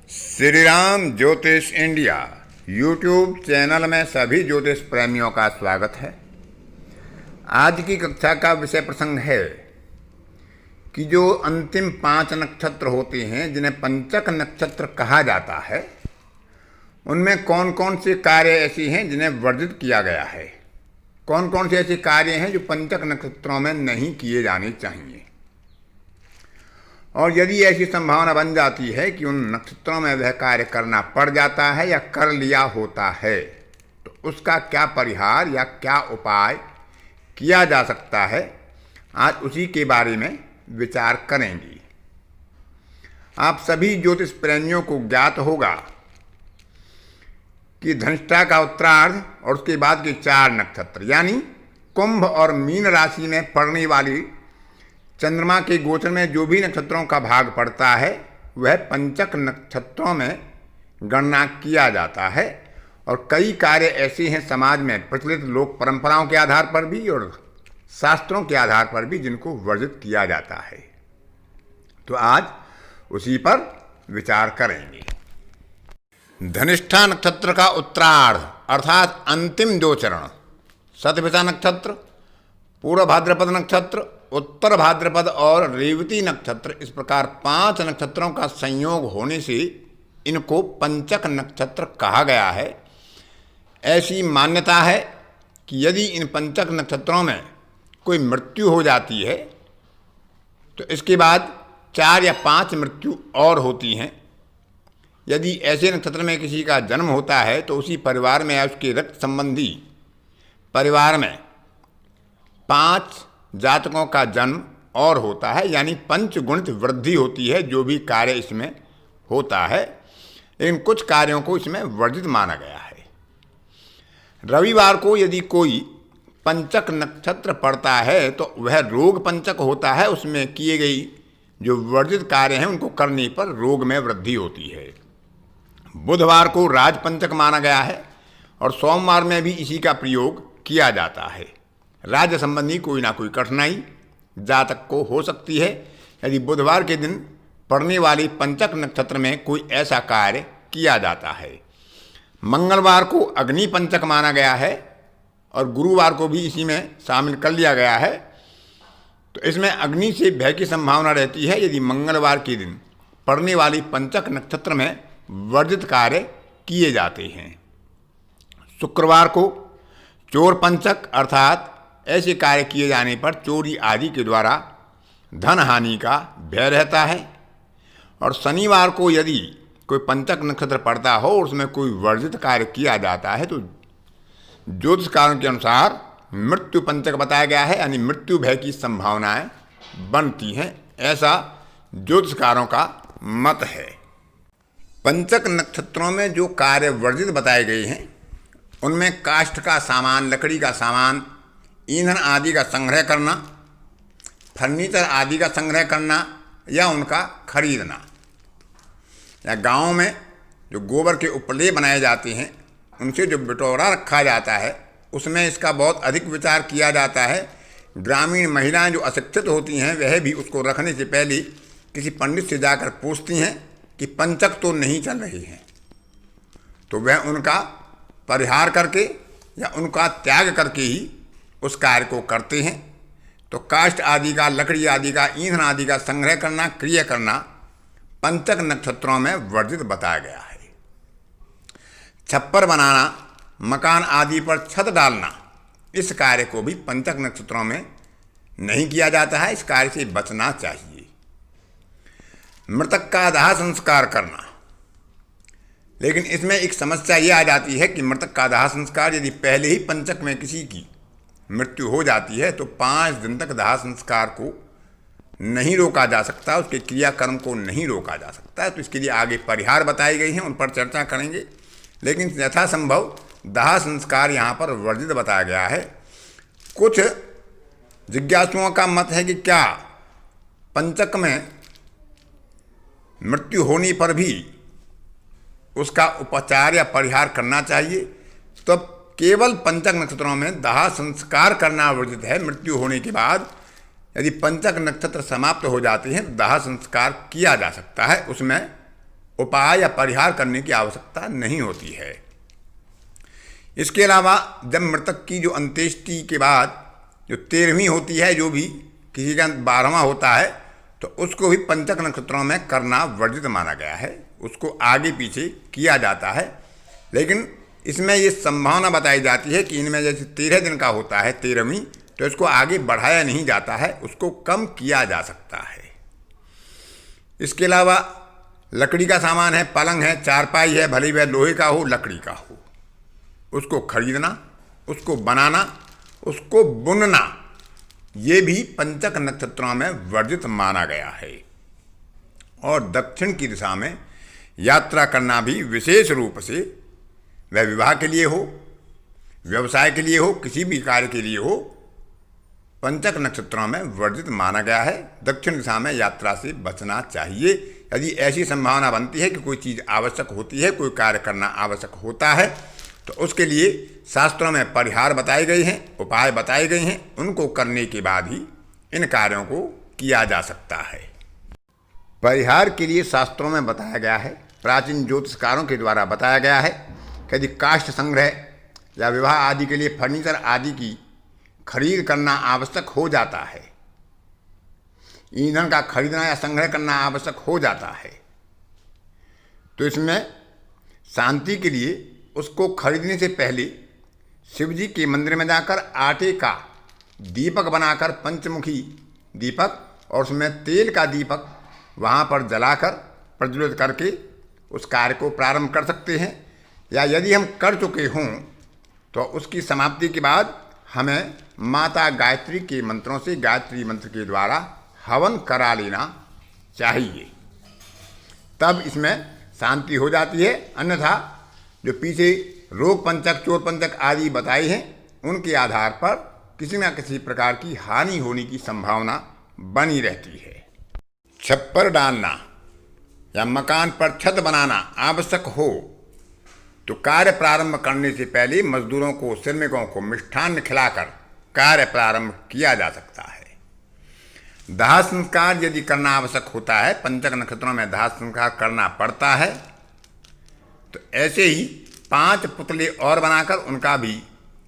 श्री राम ज्योतिष India YouTube channel में सभी ज्योतिष प्रेमियों का स्वागत है। आज की कक्षा का विषय प्रसंग है कि जो अंतिम 5 नक्षत्र होते हैं जिन्हें पंचक नक्षत्र कहा जाता है, उनमें कौन कौन से कार्य ऐसे हैं जिन्हें वर्जित किया गया है, कौन कौन से ऐसे कार्य हैं जो पंचक नक्षत्रों में नहीं किए जाने चाहिए। और यदि ऐसी संभावना बन जाती है कि उन नक्षत्रों में वह कार्य करना पड़ जाता है या कर लिया होता है, तो उसका क्या परिहार या क्या उपाय किया जा सकता है, आज उसी के बारे में विचार करेंगे। आप सभी ज्योतिष प्रेमियों को ज्ञात होगा कि धनिष्ठा का उत्तरार्ध और उसके बाद के 4 नक्षत्र यानी कुंभ और मीन राशि में पड़ने वाली चंद्रमा के गोचर में जो भी नक्षत्रों का भाग पड़ता है वह पंचक नक्षत्रों में गणना किया जाता है। और कई कार्य ऐसे हैं समाज में प्रचलित लोक परंपराओं के आधार पर भी और शास्त्रों के आधार पर भी जिनको वर्जित किया जाता है। तो आज उसी पर विचार करेंगे। धनिष्ठा नक्षत्र का उत्तरार्ध अर्थात अंतिम 2 चरण, शतभिषा नक्षत्र, पूर्व भाद्रपद नक्षत्र, उत्तर भाद्रपद और रेवती नक्षत्र, इस प्रकार 5 नक्षत्रों का संयोग होने से इनको पंचक नक्षत्र कहा गया है। ऐसी मान्यता है कि यदि इन पंचक नक्षत्रों में कोई मृत्यु हो जाती है तो इसके बाद 4 या 5 मृत्यु और होती हैं। यदि ऐसे नक्षत्र में किसी का जन्म होता है तो उसी परिवार में या उसके रक्त संबंधी परिवार में 5 जातकों का जन्म और होता है, यानी पंचगुणित वृद्धि होती है जो भी कार्य इसमें होता है। लेकिन कुछ कार्यों को इसमें वर्जित माना गया है। रविवार को यदि कोई पंचक नक्षत्र पड़ता है तो वह रोग पंचक होता है, उसमें किए गई जो वर्जित कार्य हैं उनको करने पर रोग में वृद्धि होती है। बुधवार को राज पंचक माना गया है और सोमवार में भी इसी का प्रयोग किया जाता है। राज्य संबंधी कोई ना कोई कठिनाई जातक को हो सकती है यदि बुधवार के दिन पड़ने वाली पंचक नक्षत्र में कोई ऐसा कार्य किया जाता है। मंगलवार को अग्नि पंचक माना गया है और गुरुवार को भी इसी में शामिल कर लिया गया है। तो इसमें अग्नि से भय की संभावना रहती है यदि मंगलवार के दिन पड़ने वाली पंचक नक्षत्र में वर्जित कार्य किए जाते हैं। शुक्रवार को चोर पंचक अर्थात ऐसे कार्य किए जाने पर चोरी आदि के द्वारा धन हानि का भय रहता है। और शनिवार को यदि कोई पंचक नक्षत्र पड़ता हो और उसमें कोई वर्जित कार्य किया जाता है तो ज्योतिषकारों के अनुसार मृत्यु पंचक बताया गया है, यानी मृत्यु भय की संभावनाएं बनती हैं, ऐसा ज्योतिषकारों का मत है। पंचक नक्षत्रों में जो कार्य वर्जित बताए गए हैं उनमें काष्ठ का सामान, लकड़ी का सामान, ईंधन आदि का संग्रह करना, फर्नीचर आदि का संग्रह करना या उनका खरीदना, या गाँव में जो गोबर के उपले बनाए जाते हैं उनसे जो बिटोरा रखा जाता है उसमें इसका बहुत अधिक विचार किया जाता है। ग्रामीण महिलाएं जो अशिक्षित होती हैं वह भी उसको रखने से पहले किसी पंडित से जाकर पूछती हैं कि पंचक तो नहीं चल रही हैं, तो वह उनका परिहार करके या उनका त्याग करके ही उस कार्य को करते हैं। तो काष्ठ आदि का, लकड़ी आदि का, ईंधन आदि का संग्रह करना, क्रिया करना पंचक नक्षत्रों में वर्जित बताया गया है। छप्पर बनाना, मकान आदि पर छत डालना, इस कार्य को भी पंचक नक्षत्रों में नहीं किया जाता है, इस कार्य से बचना चाहिए। मृतक का दाह संस्कार करना, लेकिन इसमें एक समस्या ये आ जाती है कि मृतक का दाह संस्कार यदि पहले ही पंचक में किसी की मृत्यु हो जाती है तो 5 दिन तक दाह संस्कार को नहीं रोका जा सकता, उसके क्रियाकर्म को नहीं रोका जा सकता है। तो इसके लिए आगे परिहार बताए गए हैं, उन पर चर्चा करेंगे। लेकिन यथासंभव दाह संस्कार यहाँ पर वर्जित बताया गया है। कुछ जिज्ञासुओं का मत है कि क्या पंचक में मृत्यु होने पर भी उसका उपचार या परिहार करना चाहिए। तो केवल पंचक नक्षत्रों में दाह संस्कार करना वर्जित है। मृत्यु होने के बाद यदि पंचक नक्षत्र समाप्त हो जाते हैं तो दाह संस्कार किया जा सकता है, उसमें उपाय या परिहार करने की आवश्यकता नहीं होती है। इसके अलावा जब मृतक की जो अंत्येष्टि के बाद जो 13वीं होती है, जो भी किसी का 12वां होता है, तो उसको भी पंचक नक्षत्रों में करना वर्जित माना गया है। उसको आगे पीछे किया जाता है, लेकिन इसमें ये संभावना बताई जाती है कि इनमें जैसे 13 दिन का होता है 13वीं, तो इसको आगे बढ़ाया नहीं जाता है, उसको कम किया जा सकता है। इसके अलावा लकड़ी का सामान है, पलंग है, चारपाई है, भले वह लोहे का हो लकड़ी का हो, उसको खरीदना, उसको बनाना, उसको बुनना, ये भी पंचक नक्षत्रों में वर्जित माना गया है। और दक्षिण की दिशा में यात्रा करना भी विशेष रूप से, वह विवाह के लिए हो, व्यवसाय के लिए हो, किसी भी कार्य के लिए हो, पंचक नक्षत्रों में वर्जित माना गया है। दक्षिण दिशा में यात्रा से बचना चाहिए। यदि ऐसी संभावना बनती है कि कोई चीज़ आवश्यक होती है, कोई कार्य करना आवश्यक होता है, तो उसके लिए शास्त्रों में परिहार बताए गए हैं, उपाय बताए गए हैं, उनको करने के बाद ही इन कार्यों को किया जा सकता है। परिहार के लिए शास्त्रों में बताया गया है, प्राचीन ज्योतिषकारों के द्वारा बताया गया है कि यदि काष्ठ संग्रह या विवाह आदि के लिए फर्नीचर आदि की खरीद करना आवश्यक हो जाता है, ईंधन का खरीदना या संग्रह करना आवश्यक हो जाता है, तो इसमें शांति के लिए उसको खरीदने से पहले शिव जी के मंदिर में जाकर आटे का दीपक बनाकर, पंचमुखी दीपक, और उसमें तेल का दीपक वहाँ पर जलाकर प्रज्वलित करके उस कार्य को प्रारंभ कर सकते हैं। या यदि हम कर चुके हों तो उसकी समाप्ति के बाद हमें माता गायत्री के मंत्रों से, गायत्री मंत्र के द्वारा हवन करा लेना चाहिए, तब इसमें शांति हो जाती है। अन्यथा जो पीछे रोग पंचक, चोर पंचक आदि बताए हैं, उनके आधार पर किसी न किसी प्रकार की हानि होने की संभावना बनी रहती है। छप्पर डालना या मकान पर छत बनाना आवश्यक हो तो कार्य प्रारंभ करने से पहले मजदूरों को, श्रमिकों को मिष्ठान्न खिलाकर कार्य प्रारंभ किया जा सकता है। दाह संस्कार यदि करना आवश्यक होता है, पंचक नक्षत्रों में दाह संस्कार करना पड़ता है, तो ऐसे ही 5 पुतले और बनाकर उनका भी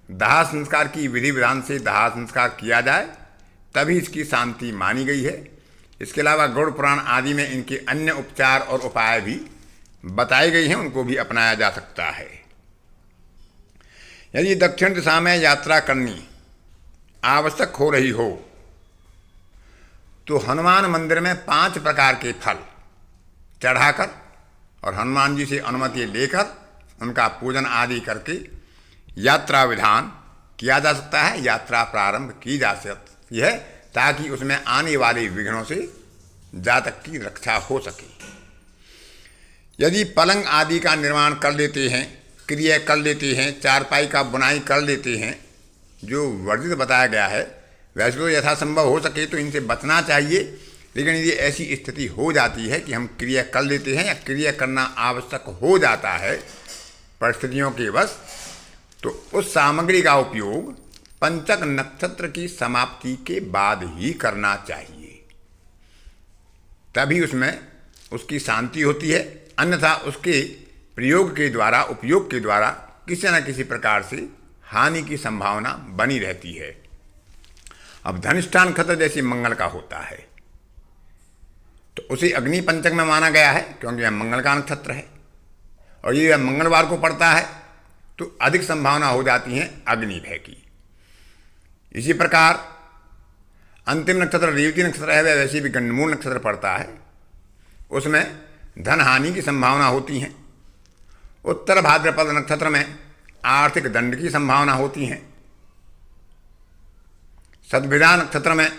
दाह संस्कार की विधि विधान से दाह संस्कार किया जाए, तभी इसकी शांति मानी गई है। इसके अलावा गरुड़ पुराण आदि में इनके अन्य उपचार और उपाय भी बताए गए हैं, उनको भी अपनाया जा सकता है। यदि दक्षिण दिशा में यात्रा करनी आवश्यक हो रही हो तो हनुमान मंदिर में 5 प्रकार के फल चढ़ाकर और हनुमान जी से अनुमति लेकर उनका पूजन आदि करके यात्रा विधान किया जा सकता है, यात्रा प्रारंभ की जा सकती है, ताकि उसमें आने वाले विघ्नों से जातक की रक्षा हो सके। यदि पलंग आदि का निर्माण कर लेते हैं, क्रिया कर लेते हैं, चारपाई का बुनाई कर लेते हैं, जो वर्जित बताया गया है, वैसे तो यथासंभव हो सके तो इनसे बचना चाहिए। लेकिन यदि ऐसी स्थिति हो जाती है कि हम क्रिया कर लेते हैं या क्रिया करना आवश्यक हो जाता है परिस्थितियों के वश, तो उस सामग्री का उपयोग पंचक नक्षत्र की समाप्ति के बाद ही करना चाहिए, तभी उसमें उसकी शांति होती है। अन्यथा उसके प्रयोग के द्वारा, उपयोग के द्वारा किसी न किसी प्रकार से हानि की संभावना बनी रहती है। अब धनिष्ठा नक्षत्र जैसे मंगल का होता है तो उसे अग्नि पंचक में माना गया है, क्योंकि यह मंगल का नक्षत्र है और ये मंगलवार को पड़ता है, तो अधिक संभावना हो जाती है अग्नि भय की। इसी प्रकार अंतिम नक्षत्र रेवती नक्षत्र है, वैसे भी गंडमूल नक्षत्र पड़ता है, उसमें धन हानि की संभावना होती है। उत्तर भाद्रपद नक्षत्र में आर्थिक दंड की संभावना होती है। सद्भिदा नक्षत्र में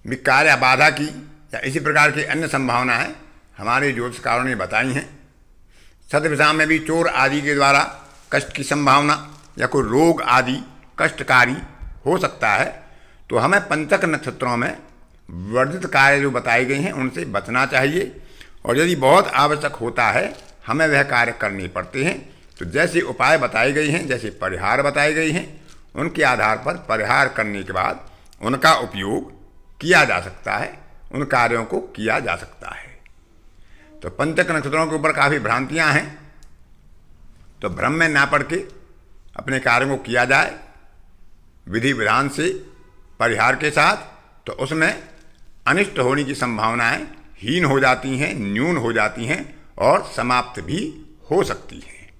भी कार्य बाधा की या इसी प्रकार की अन्य संभावनाएं हमारे ज्योतिषकारों ने बताई हैं। सद्भिदा में भी चोर आदि के द्वारा कष्ट की संभावना या कोई रोग आदि कष्टकारी हो सकता है, तो हमें पंचक नक्षत्रों में वर्जित कार्य जो बताए गए हैं उनसे बचना चाहिए। और यदि बहुत आवश्यक होता है, हमें वह कार्य करने पड़ते हैं, तो जैसे उपाय बताए गए हैं, जैसे परिहार बताए गए हैं, उनके आधार पर परिहार करने के बाद उनका उपयोग किया जा सकता है, उन कार्यों को किया जा सकता है। तो पंचक नक्षत्रों के ऊपर काफ़ी भ्रांतियां हैं, तो भ्रम में ना पड़ के अपने कार्यों को किया जाए विधि विधान से परिहार के साथ, तो उसमें अनिष्ट होने की संभावनाएं हीन हो जाती हैं, न्यून हो जाती हैं और समाप्त भी हो सकती हैं।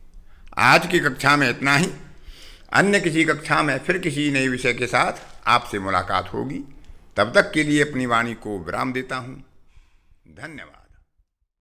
आज की कक्षा में इतना ही। अन्य किसी कक्षा में फिर किसी नए विषय के साथ आपसे मुलाकात होगी। तब तक के लिए अपनी वाणी को विराम देता हूँ। धन्यवाद।